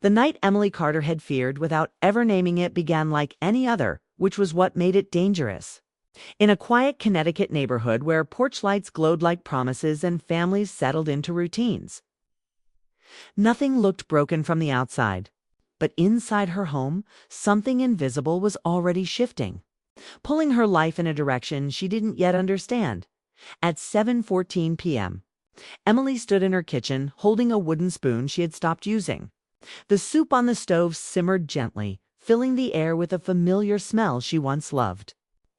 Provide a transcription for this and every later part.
The night Emily Carter had feared without ever naming it began like any other, which was what made it dangerous. In a quiet Connecticut neighborhood where porch lights glowed like promises and families settled into routines. Nothing looked broken from the outside, but inside her home, something invisible was already shifting, pulling her life in a direction she didn't yet understand. At 7:14 p.m., Emily stood in her kitchen holding a wooden spoon she had stopped using. The soup on the stove simmered gently, filling the air with a familiar smell she once loved.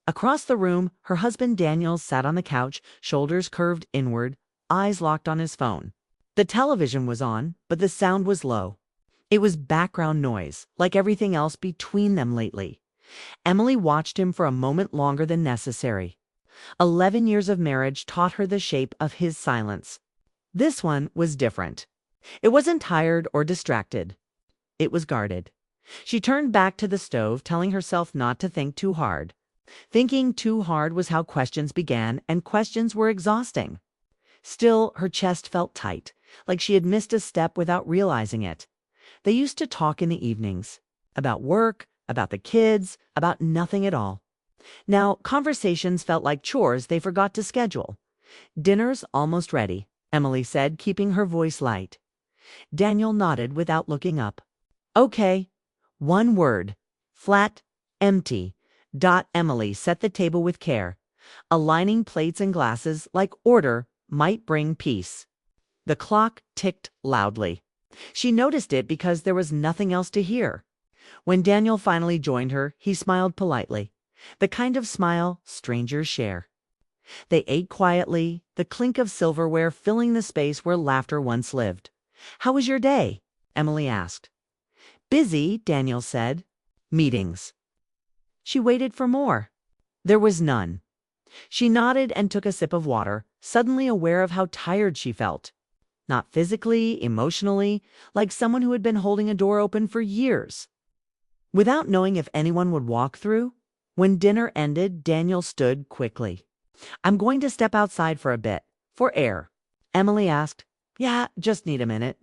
Across the room, her husband Daniel sat on the couch, shoulders curved inward, eyes locked on his phone. The television was on, but the sound was low. It was background noise, like everything else between them lately. Emily watched him for a moment longer than necessary. 11 years of marriage taught her the shape of his silence. This one was different. It wasn't tired or distracted. It was guarded. She turned back to the stove, telling herself not to think too hard. Thinking too hard was how questions began, and questions were exhausting. Still, her chest felt tight, like she had missed a step without realizing it. They used to talk in the evenings. About work, about the kids, about nothing at all. Now, conversations felt like chores they forgot to schedule. "Dinner's almost ready," Emily said, keeping her voice light. Daniel nodded without looking up. "Okay." One word. Flat, empty. Emily set the table with care, aligning plates and glasses like order might bring peace. The clock ticked loudly. She noticed it because there was nothing else to hear. When Daniel finally joined her, he smiled politely, the kind of smile strangers share. They ate quietly, the clink of silverware filling the space where laughter once lived. "How was your day?" Emily asked. "Busy," Daniel said. "Meetings." She waited for more. There was none. She nodded and took a sip of water, suddenly aware of how tired she felt. Not physically, emotionally, like someone who had been holding a door open for years. Without knowing if anyone would walk through, when dinner ended, Daniel stood quickly. "I'm going to step outside for a bit, for air." Emily asked, "Yeah, just need a minute."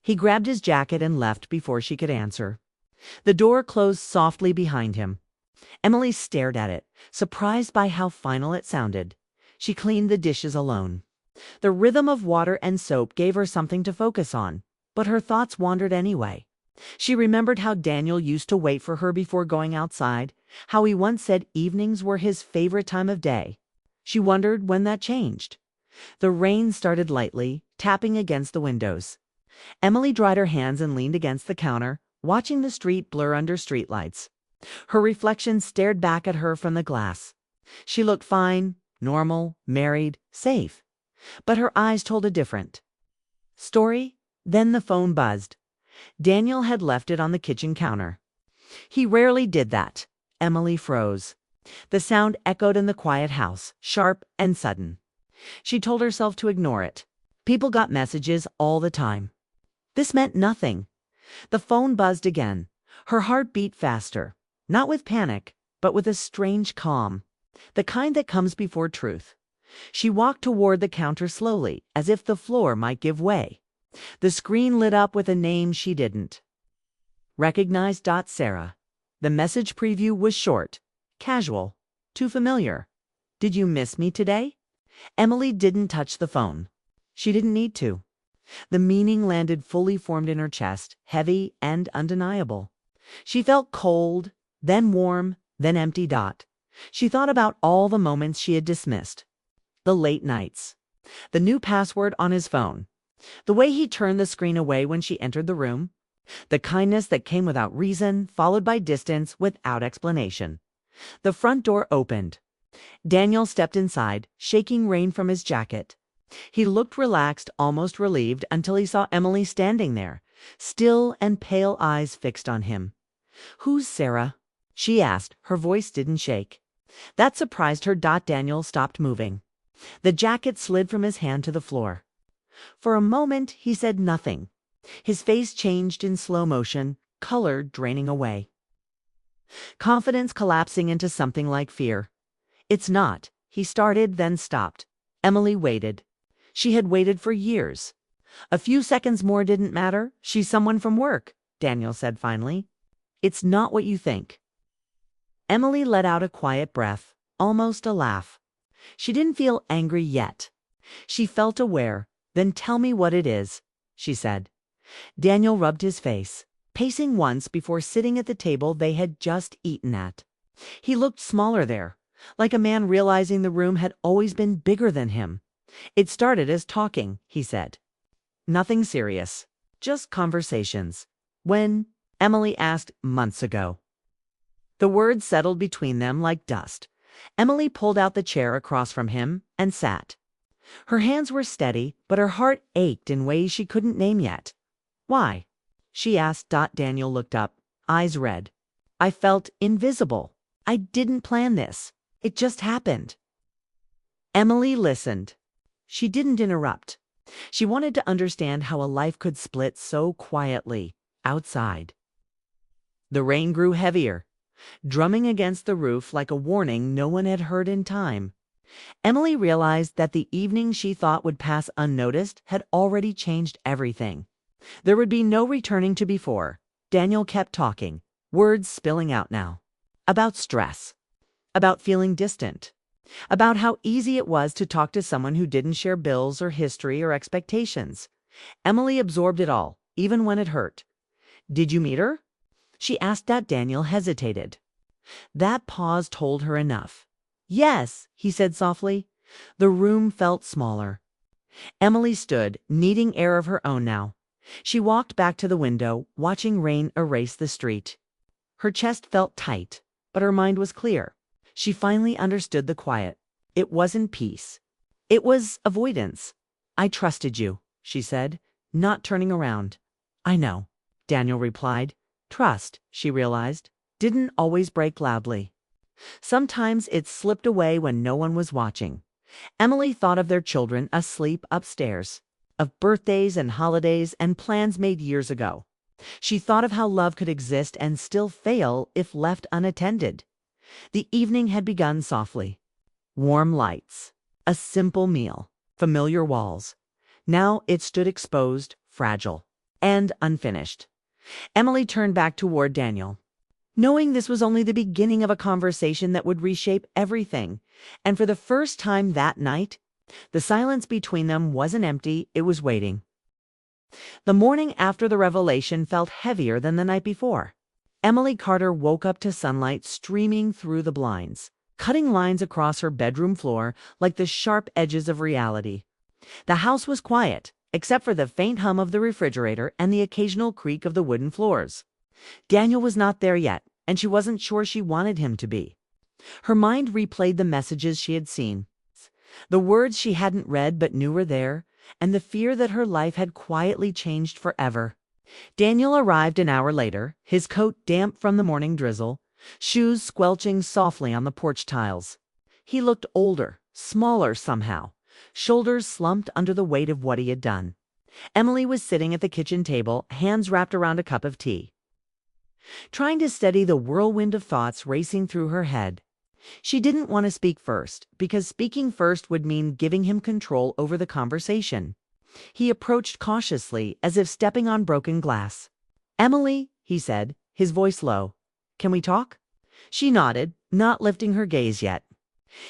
He grabbed his jacket and left before she could answer. The door closed softly behind him. Emily stared at it, surprised by how final it sounded. She cleaned the dishes alone. The rhythm of water and soap gave her something to focus on, but her thoughts wandered anyway. She remembered how Daniel used to wait for her before going outside, how he once said evenings were his favorite time of day. She wondered when that changed. The rain started lightly, tapping against the windows. Emily dried her hands and leaned against the counter, watching the street blur under streetlights. Her reflection stared back at her from the glass. She looked fine, normal, married, safe. But her eyes told a different story. Then the phone buzzed. Daniel had left it on the kitchen counter. He rarely did that. Emily froze. The sound echoed in the quiet house, sharp and sudden. She told herself to ignore it. People got messages all the time. This meant nothing. The phone buzzed again. Her heart beat faster, not with panic, but with a strange calm, the kind that comes before truth. She walked toward the counter slowly, as if the floor might give way. The screen lit up with a name she didn't recognize. Sarah. The message preview was short, casual, too familiar. "Did you miss me today?" Emily didn't touch the phone. She didn't need to. The meaning landed fully formed in her chest, heavy and undeniable. She felt cold, then warm, then empty. She thought about all the moments she had dismissed. The late nights. The new password on his phone. The way he turned the screen away when she entered the room. The kindness that came without reason, followed by distance without explanation. The front door opened. Daniel stepped inside, shaking rain from his jacket. He looked relaxed, almost relieved, until he saw Emily standing there, still and pale eyes fixed on him. "Who's Sarah?" she asked. Her voice didn't shake. That surprised her. Daniel stopped moving. The jacket slid from his hand to the floor. For a moment, he said nothing. His face changed in slow motion, color draining away. Confidence collapsing into something like fear. "It's not," he started, then stopped. Emily waited. She had waited for years. A few seconds more didn't matter. She's someone from work, Daniel said finally. It's not what you think. Emily let out a quiet breath, almost a laugh. She didn't feel angry yet. She felt aware. Then tell me what it is, she said. Daniel rubbed his face, pacing once before sitting at the table they had just eaten at. He looked smaller there, like a man realizing the room had always been bigger than him. It started as talking, he said. Nothing serious, just conversations. When? Emily asked months ago. The words settled between them like dust. Emily pulled out the chair across from him and sat. Her hands were steady, but her heart ached in ways she couldn't name yet. Why? She asked. Daniel looked up, eyes red. I felt invisible. I didn't plan this. It just happened. Emily listened. She didn't interrupt. She wanted to understand how a life could split so quietly, outside. The rain grew heavier, drumming against the roof like a warning no one had heard in time. Emily realized that the evening she thought would pass unnoticed had already changed everything. There would be no returning to before. Daniel kept talking, words spilling out now. About stress. About feeling distant. About how easy it was to talk to someone who didn't share bills or history or expectations. Emily absorbed it all, even when it hurt. Did you meet her? She asked. Daniel hesitated. That pause told her enough. Yes, he said softly. The room felt smaller. Emily stood, needing air of her own now. She walked back to the window, watching rain erase the street. Her chest felt tight, but her mind was clear. She finally understood the quiet. It wasn't peace. It was avoidance. I trusted you, she said, not turning around. I know, Daniel replied. Trust, she realized, didn't always break loudly. Sometimes it slipped away when no one was watching. Emily thought of their children asleep upstairs, of birthdays and holidays and plans made years ago. She thought of how love could exist and still fail if left unattended. The evening had begun softly. Warm lights, a simple meal, familiar walls. Now it stood exposed, fragile, and unfinished. Emily turned back toward Daniel, knowing this was only the beginning of a conversation that would reshape everything. And for the first time that night, the silence between them wasn't empty, it was waiting. The morning after the revelation felt heavier than the night before. Emily Carter woke up to sunlight streaming through the blinds, cutting lines across her bedroom floor like the sharp edges of reality. The house was quiet, except for the faint hum of the refrigerator and the occasional creak of the wooden floors. Daniel was not there yet, and she wasn't sure she wanted him to be. Her mind replayed the messages she had seen, the words she hadn't read but knew were there, and the fear that her life had quietly changed forever. Daniel arrived an hour later, his coat damp from the morning drizzle, shoes squelching softly on the porch tiles. He looked older, smaller somehow, shoulders slumped under the weight of what he had done. Emily was sitting at the kitchen table, hands wrapped around a cup of tea, trying to steady the whirlwind of thoughts racing through her head. She didn't want to speak first, because speaking first would mean giving him control over the conversation. He approached cautiously, as if stepping on broken glass. Emily, he said, his voice low. Can we talk? She nodded, not lifting her gaze yet.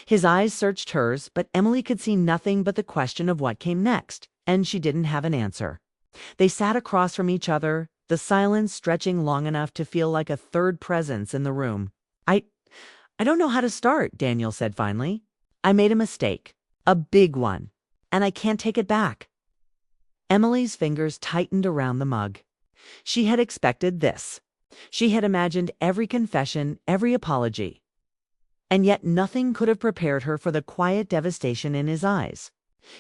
His eyes searched hers, but Emily could see nothing but the question of what came next, and she didn't have an answer. They sat across from each other, the silence stretching long enough to feel like a third presence in the room. I don't know how to start, Daniel said finally. I made a mistake, a big one, and I can't take it back. Emily's fingers tightened around the mug. She had expected this. She had imagined every confession, every apology. And yet nothing could have prepared her for the quiet devastation in his eyes.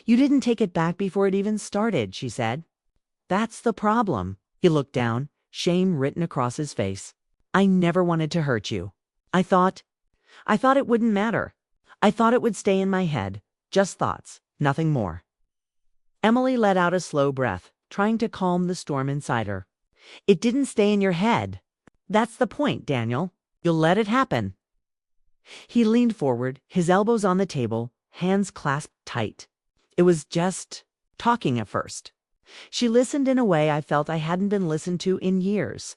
You didn't take it back before it even started, she said. That's the problem. He looked down, shame written across his face. I never wanted to hurt you. I thought it wouldn't matter. I thought it would stay in my head. Just thoughts, nothing more. Emily let out a slow breath, trying to calm the storm inside her. It didn't stay in your head. That's the point, Daniel. You'll let it happen. He leaned forward, his elbows on the table, hands clasped tight. It was just talking at first. She listened in a way I felt I hadn't been listened to in years.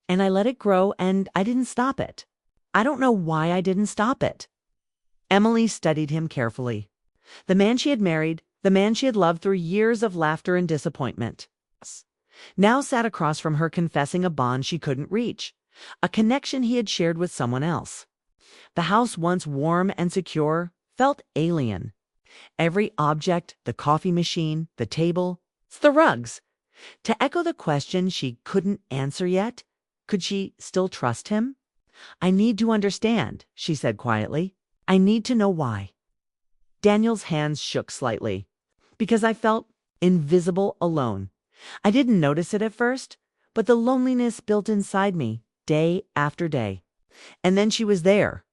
And I let it grow, and I didn't stop it. I don't know why I didn't stop it. Emily studied him carefully. The man she had married, the man she had loved through years of laughter and disappointment, now sat across from her confessing a bond she couldn't reach, a connection he had shared with someone else. The house, once warm and secure, felt alien. Every object, the coffee machine, the table, the rugs. To echo the question she couldn't answer yet, could she still trust him? "I need to understand," she said quietly. "I need to know why." Daniel's hands shook slightly. "Because I felt invisible, alone. I didn't notice it at first, but the loneliness built inside me, day after day. And then she was there.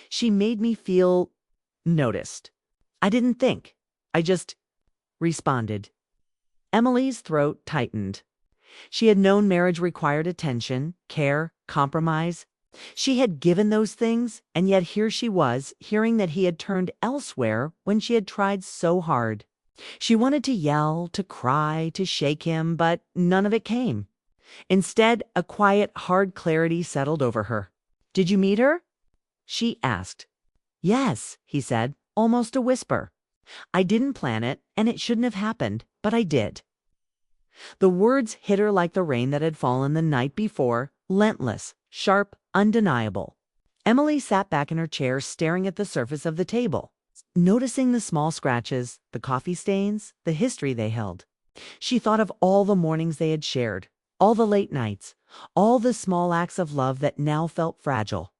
She made me feel noticed. I didn't think. I just responded." Emily's throat tightened. She had known marriage required attention, care, compromise. She had given those things, and yet here she was, hearing that he had turned elsewhere when she had tried so hard. She wanted to yell, to cry, to shake him, but none of it came. Instead, a quiet, hard clarity settled over her. "Did you meet her?" she asked. "Yes," he said, almost a whisper. "I didn't plan it, and it shouldn't have happened, but I did." The words hit her like the rain that had fallen the night before, relentless, sharp, undeniable. Emily sat back in her chair, staring at the surface of the table, noticing the small scratches, the coffee stains, the history they held. She thought of all the mornings they had shared, all the late nights, all the small acts of love that now felt fragile.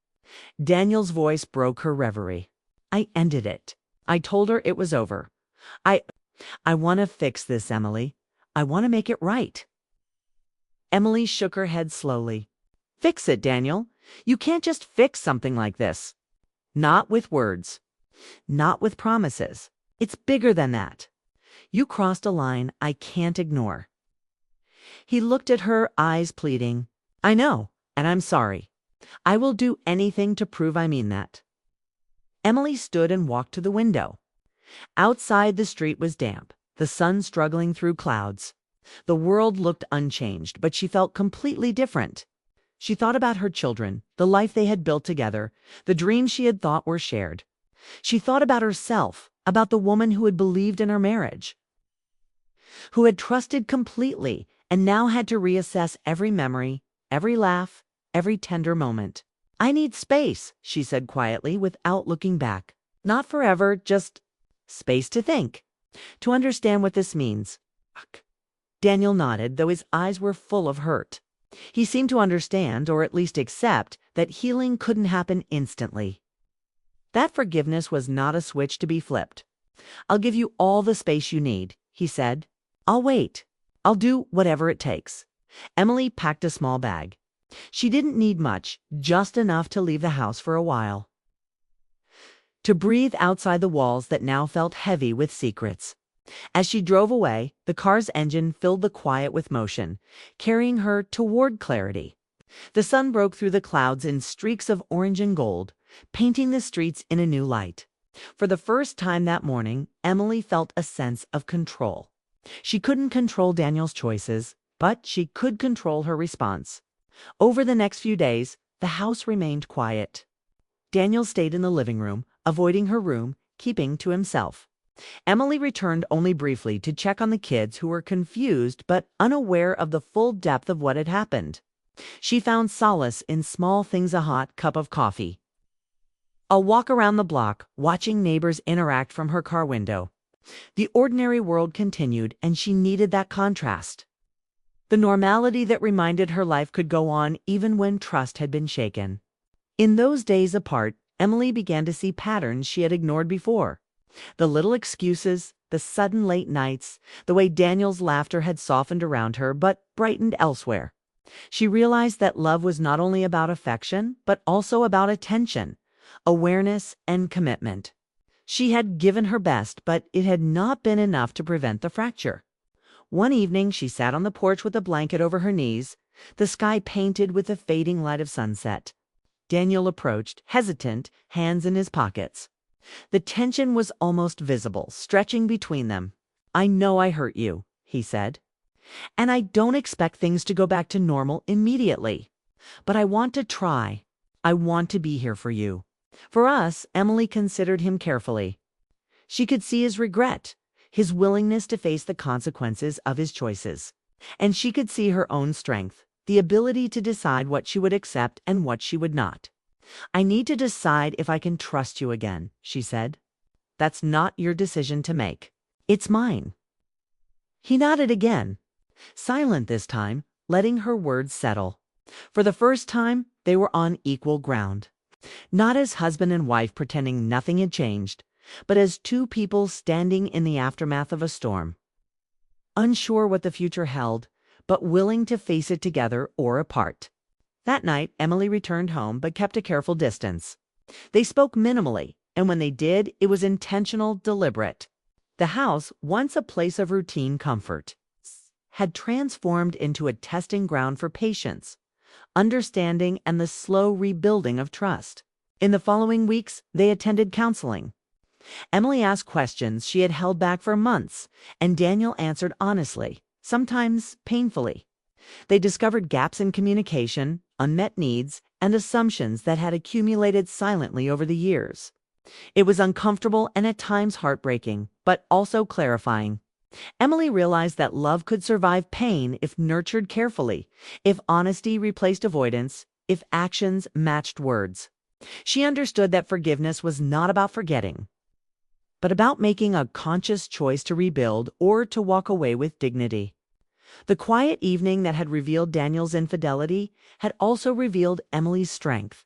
Daniel's voice broke her reverie. "I ended it. I told her it was over. I want to fix this, Emily. I want to make it right." Emily shook her head slowly. "Fix it, Daniel. You can't just fix something like this. Not with words. Not with promises. It's bigger than that. You crossed a line I can't ignore." He looked at her, eyes pleading. "I know, and I'm sorry. I will do anything to prove I mean that." Emily stood and walked to the window. Outside, the street was damp, the sun struggling through clouds. The world looked unchanged, but she felt completely different. She thought about her children, the life they had built together, the dreams she had thought were shared. She thought about herself, about the woman who had believed in her marriage, who had trusted completely, and now had to reassess every memory, every laugh, every tender moment. "I need space," she said quietly, without looking back. "Not forever, just space to think, to understand what this means." Daniel nodded, though his eyes were full of hurt. He seemed to understand, or at least accept, that healing couldn't happen instantly. That forgiveness was not a switch to be flipped. "I'll give you all the space you need," he said. "I'll wait. I'll do whatever it takes." Emily packed a small bag. She didn't need much, just enough to leave the house for a while, to breathe outside the walls that now felt heavy with secrets. As she drove away, the car's engine filled the quiet with motion, carrying her toward clarity. The sun broke through the clouds in streaks of orange and gold, painting the streets in a new light. For the first time that morning, Emily felt a sense of control. She couldn't control Daniel's choices, but she could control her response. Over the next few days, the house remained quiet. Daniel stayed in the living room, avoiding her room, keeping to himself. Emily returned only briefly to check on the kids, who were confused but unaware of the full depth of what had happened. She found solace in small things: a hot cup of coffee, a walk around the block, watching neighbors interact from her car window. The ordinary world continued, and she needed that contrast. The normality that reminded her life could go on even when trust had been shaken. In those days apart, Emily began to see patterns she had ignored before. The little excuses, the sudden late nights, the way Daniel's laughter had softened around her but brightened elsewhere. She realized that love was not only about affection, but also about attention, awareness, and commitment. She had given her best, but it had not been enough to prevent the fracture. One evening, she sat on the porch with a blanket over her knees, the sky painted with the fading light of sunset. Daniel approached, hesitant, hands in his pockets. The tension was almost visible, stretching between them. "I know I hurt you," he said. And I don't expect things to go back to normal immediately. But I want to try. I want to be here for you." For us, Emily considered him carefully. She could see his regret, his willingness to face the consequences of his choices. And she could see her own strength, the ability to decide what she would accept and what she would not. "I need to decide if I can trust you again," she said. "That's not your decision to make. It's mine." He nodded again, silent this time, letting her words settle. For the first time, they were on equal ground. Not as husband and wife pretending nothing had changed, but as two people standing in the aftermath of a storm. Unsure what the future held, but willing to face it together or apart. That night, Emily returned home but kept a careful distance. They spoke minimally, and when they did, it was intentional, deliberate. The house, once a place of routine comfort, had transformed into a testing ground for patience, understanding, and the slow rebuilding of trust. In the following weeks, they attended counseling. Emily asked questions she had held back for months, and Daniel answered honestly, sometimes painfully. They discovered gaps in communication, unmet needs, and assumptions that had accumulated silently over the years. It was uncomfortable and at times heartbreaking, but also clarifying. Emily realized that love could survive pain if nurtured carefully, if honesty replaced avoidance, if actions matched words. She understood that forgiveness was not about forgetting, but about making a conscious choice to rebuild or to walk away with dignity. The quiet evening that had revealed Daniel's infidelity had also revealed Emily's strength.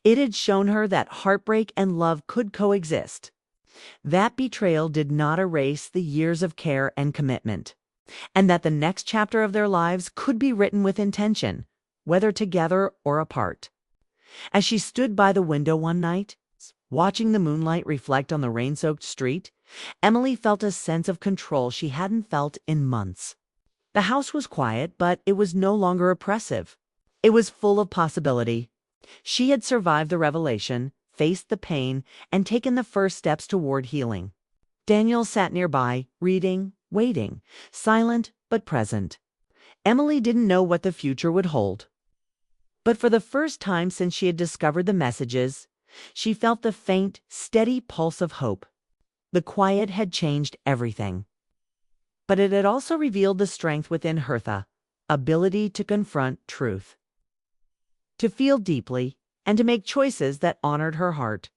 It had shown her that heartbreak and love could coexist. That betrayal did not erase the years of care and commitment, and that the next chapter of their lives could be written with intention, whether together or apart. As she stood by the window one night, watching the moonlight reflect on the rain-soaked street, Emily felt a sense of control she hadn't felt in months. The house was quiet, but it was no longer oppressive. It was full of possibility. She had survived the revelation, faced the pain, and taken the first steps toward healing. Daniel sat nearby, reading, waiting, silent but present. Emily didn't know what the future would hold. But for the first time since she had discovered the messages, she felt the faint, steady pulse of hope. The quiet had changed everything. But it had also revealed the strength within Hertha, ability to confront truth, to feel deeply, and to make choices that honored her heart.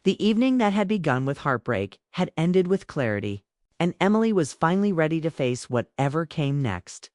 The evening that had begun with heartbreak had ended with clarity, and Emily was finally ready to face whatever came next.